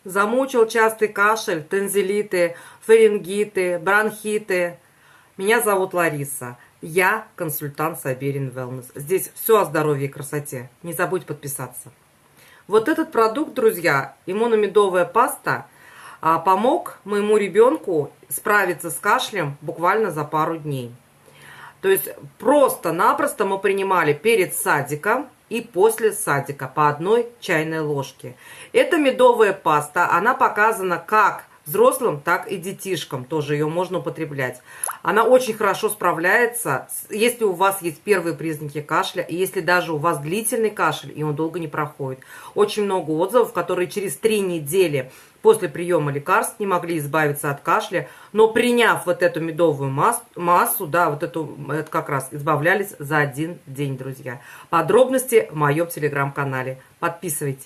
Замучил частый кашель, тонзиллиты, фарингиты, бронхиты. Меня зовут Лариса. Я консультант Саберин Wellness. Здесь все о здоровье и красоте. Не забудь подписаться. Вот этот продукт, друзья, иммуномедовая паста, помог моему ребенку справиться с кашлем буквально за пару дней. То есть просто-напросто мы принимали перед садиком и после садика по 1 чайной ложке. Эта медовая паста, она показана как взрослым, так и детишкам. Тоже ее можно употреблять. Она очень хорошо справляется, если у вас есть первые признаки кашля, и если даже у вас длительный кашель, и он долго не проходит. Очень много отзывов, которые через 3 недели после приема лекарств не могли избавиться от кашля, но приняв вот эту медовую массу, да, вот эту как раз избавлялись за 1 день, друзья. Подробности в моем телеграм-канале. Подписывайтесь.